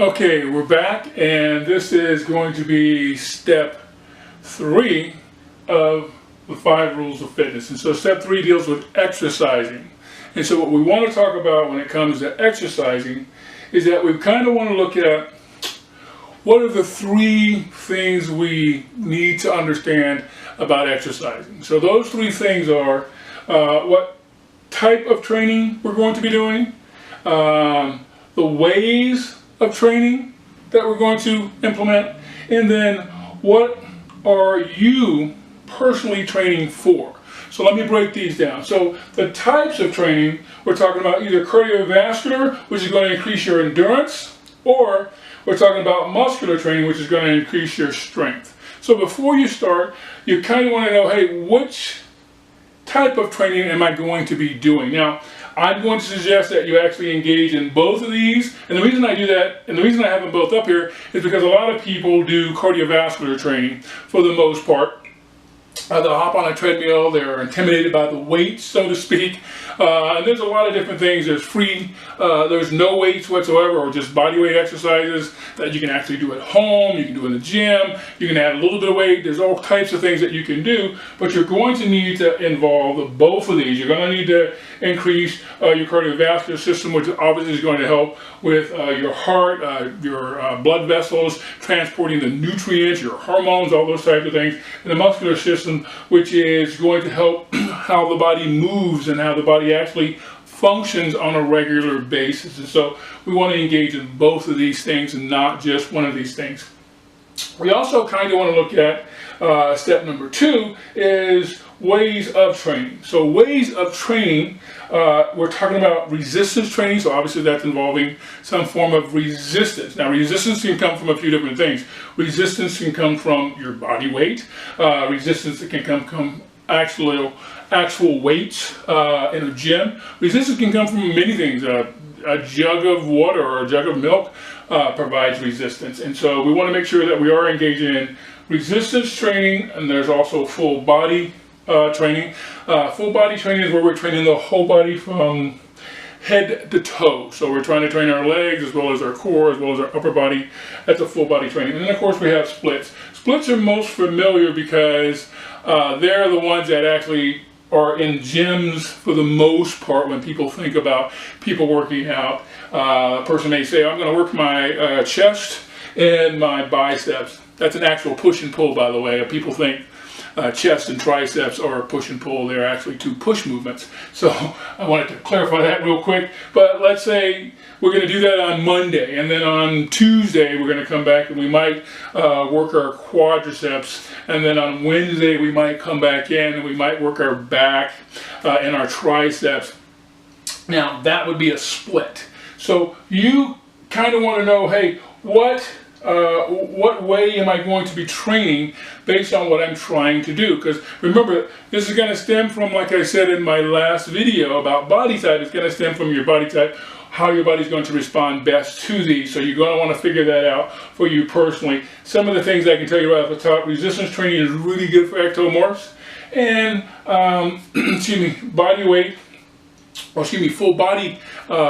Okay, we're back, and this is going to be step 3 of the 5 rules of fitness. And so step 3 deals with exercising. And so what we want to talk about when it comes to exercising is that we kind of want to look at what are the 3 things we need to understand about exercising. So those 3 things are what type of training we're going to be doing, the ways of training that we're going to implement, and then what are you personally training for. So let me break these down. So the types of training, we're talking about either cardiovascular, which is going to increase your endurance, or we're talking about muscular training, which is going to increase your strength. So before you start, you kind of want to know, hey, which type of training am I going to be doing? Now, I'm going to suggest that you actually engage in both of these. And the reason I do that, and the reason I have them both up here, is because a lot of people do cardiovascular training for the most part. They'll hop on a treadmill, they're intimidated by the weights, so to speak. And there's a lot of different things. There's no weights whatsoever, or just body weight exercises that you can actually do at home, you can do in the gym, you can add a little bit of weight. There's all types of things that you can do, but you're going to need to involve both of these. You're going to need to increase your cardiovascular system, which obviously is going to help with your heart, your blood vessels, transporting the nutrients, your hormones, all those types of things, and the muscular system, which is going to help how the body moves and how the body actually functions on a regular basis. And so we want to engage in both of these things and not just one of these things. We also kind of want to look at step number 2 is ways of training. So ways of training, we're talking about resistance training. So obviously that's involving some form of resistance. Now resistance can come from a few different things. Resistance can come from your body weight. Resistance can come from actual weights in a gym. Resistance can come from many things. A jug of water or a jug of milk provides resistance. And so we want to make sure that we are engaging in resistance training, and there's also full body training. Full body training is where we're training the whole body from head to toe. So we're trying to train our legs as well as our core, as well as our upper body. That's a full body training. And then of course we have splits. Splits are most familiar because they're the ones that actually are in gyms for the most part. When people think about people working out, a person may say, I'm going to work my chest and my biceps. That's an actual push and pull, by the way. People think chest and triceps are push and pull. They're actually 2 push movements. So I wanted to clarify that real quick. But let's say we're going to do that on Monday, and then on Tuesday we're going to come back and we might work our quadriceps, and then on Wednesday we might come back in and we might work our back and our triceps. Now that would be a split. So you kind of want to know, hey, what way am I going to be training based on what I'm trying to do? Because remember, this is going to stem from, like I said in my last video about body type, it's going to stem from your body type, how your body's going to respond best to these. So you're going to want to figure that out for you personally. Some of the things I can tell you right off the top: resistance training is really good for ectomorphs, and full body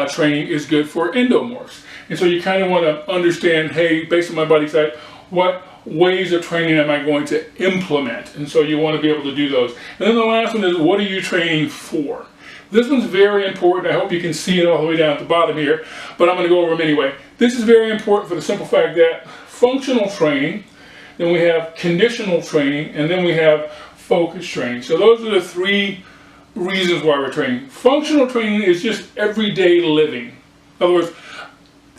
training is good for endomorphs. And so you kind of want to understand, hey, based on my body type, what ways of training am I going to implement? And so you want to be able to do those. And then the last one is, what are you training for? This one's very important. I hope you can see it all the way down at the bottom here, but I'm going to go over them anyway. This is very important for the simple fact that functional training, then we have conditional training, and then we have focus training. So those are the 3 reasons why we're training. Functional training is just everyday living. In other words,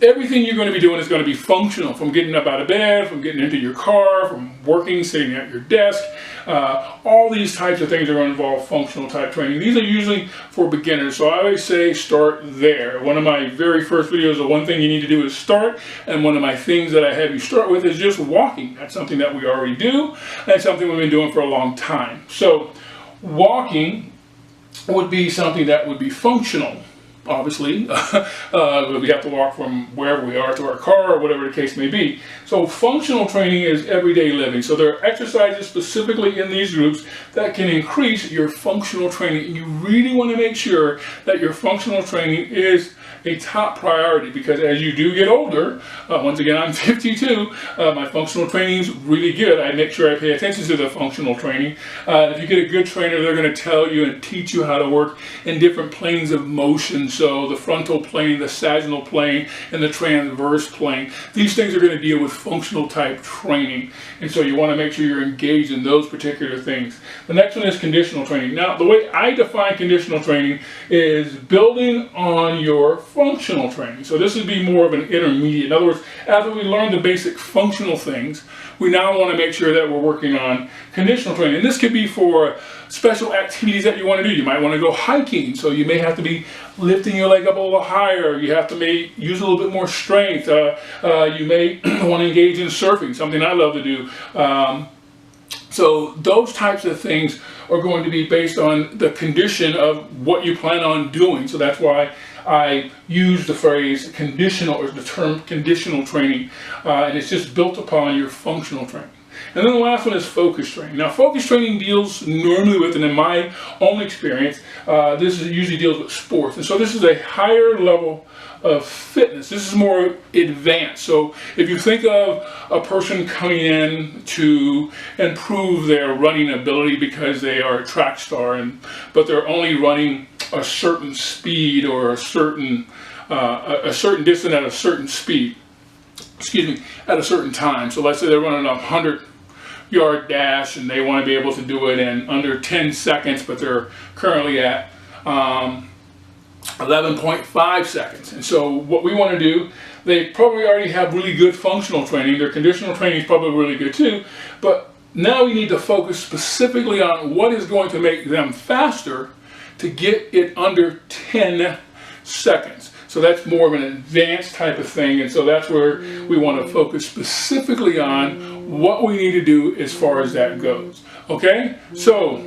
everything you're going to be doing is going to be functional, from getting up out of bed, from getting into your car, from working, sitting at your desk. All these types of things are going to involve functional type training. These are usually for beginners, so I always say start there. One of my very first videos, the one thing you need to do is start, and one of my things that I have you start with is just walking. That's something that we already do. That's something we've been doing for a long time. So walking would be something that would be functional. Obviously, we have to walk from wherever we are to our car or whatever the case may be. So functional training is everyday living. So there are exercises specifically in these groups that can increase your functional training. And you really want to make sure that your functional training is a top priority, because as you do get older, once again, I'm 52, my functional training is really good. I make sure I pay attention to the functional training. If you get a good trainer, they're going to tell you and teach you how to work in different planes of motion. So the frontal plane, the sagittal plane, and the transverse plane. These things are going to deal with functional type training. And so you want to make sure you're engaged in those particular things. The next one is conditional training. Now, the way I define conditional training is building on your functional training. So this would be more of an intermediate. In other words, after we learn the basic functional things, we now want to make sure that we're working on conditional training. And this could be for special activities that you want to do. You might want to go hiking, so you may have to be lifting your leg up a little higher. You have to use a little bit more strength. You may want to engage in surfing, something I love to do. So those types of things are going to be based on the condition of what you plan on doing. So that's why I use the phrase conditional, or the term conditional training, and it's just built upon your functional training. And then the last one is focus training. Now, focus training deals normally with, and in my own experience, this usually deals with sports. And so this is a higher level of fitness. This is more advanced. So if you think of a person coming in to improve their running ability because they are a track star, but they're only running a certain speed or a certain distance at a certain speed, at a certain time. So let's say they're running a 100-yard dash and they want to be able to do it in under 10 seconds, but they're currently at 11.5 seconds. And so what we want to do, they probably already have really good functional training. Their conditional training is probably really good too, but now we need to focus specifically on what is going to make them faster to get it under 10 seconds. So that's more of an advanced type of thing, and so that's where we want to focus specifically on what we need to do as far as that goes. Okay? So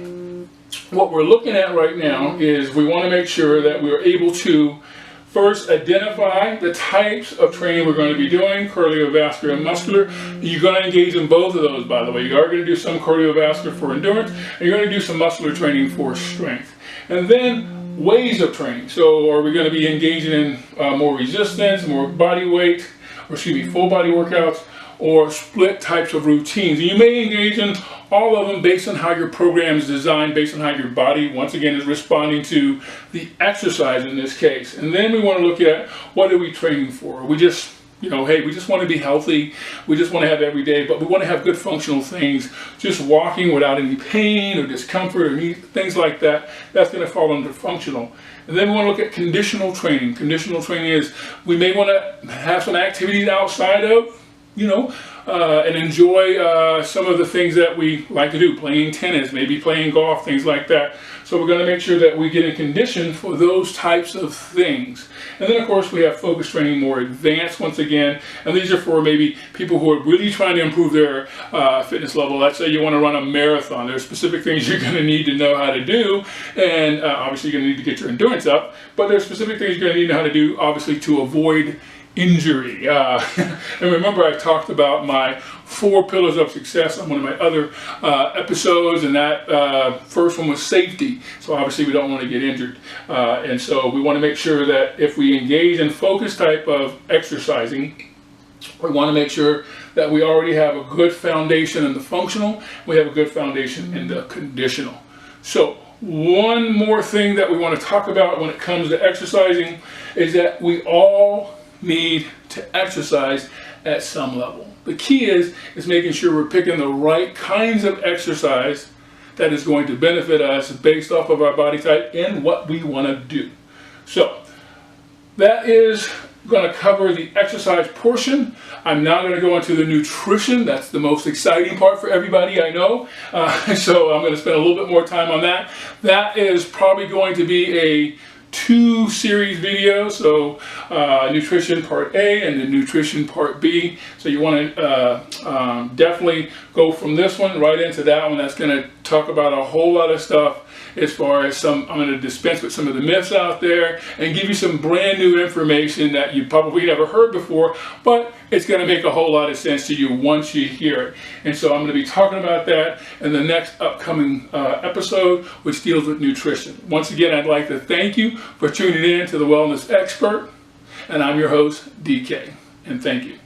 what we're looking at right now is we want to make sure that we're able to first identify the types of training we're going to be doing, cardiovascular and muscular. You're going to engage in both of those, by the way. You are going to do some cardiovascular for endurance, and you're going to do some muscular training for strength. And then ways of training. So are we going to be engaging in more resistance, more body weight, or full body workouts, or split types of routines? And you may engage in all of them based on how your program is designed, based on how your body, once again, is responding to the exercise in this case. And then we want to look at, what are we training for? We just, hey, we just want to be healthy. We just want to have every day, but we want to have good functional things. Just walking without any pain or discomfort or any things like that, that's going to fall under functional. And then we want to look at conditional training. Conditional training is, we may want to have some activities outside of, and enjoy some of the things that we like to do, playing tennis, maybe playing golf, things like that. So we're going to make sure that we get in condition for those types of things. And then, of course, we have focus training, more advanced, once again, and these are for maybe people who are really trying to improve their fitness level. Let's say you want to run a marathon. There are specific things you're going to need to know how to do, and obviously you're going to need to get your endurance up, but there are specific things you're going to need to know how to do, obviously, to avoid injury. And remember, I talked about my 4 pillars of success on one of my other episodes, and that first one was safety. So obviously we don't want to get injured, and so we want to make sure that if we engage in focus type of exercising, we want to make sure that we already have a good foundation in the functional, we have a good foundation in the conditional. So one more thing that we want to talk about when it comes to exercising is that we all need to exercise at some level. The key is making sure we're picking the right kinds of exercise that is going to benefit us based off of our body type and what we want to do. So that is going to cover the exercise portion. I'm now going to go into the nutrition. That's the most exciting part for everybody, I know. So I'm going to spend a little bit more time on that. That is probably going to be a 2-series video, so nutrition part A and the nutrition part B. So you want to definitely go from this one right into that one. That's going to talk about a whole lot of stuff as far as I'm going to dispense with some of the myths out there and give you some brand new information that you probably never heard before, but it's going to make a whole lot of sense to you once you hear it. And so I'm going to be talking about that in the next upcoming episode, which deals with nutrition. Once again, I'd like to thank you for tuning in to The Wellness Expert. And I'm your host, DK. And thank you.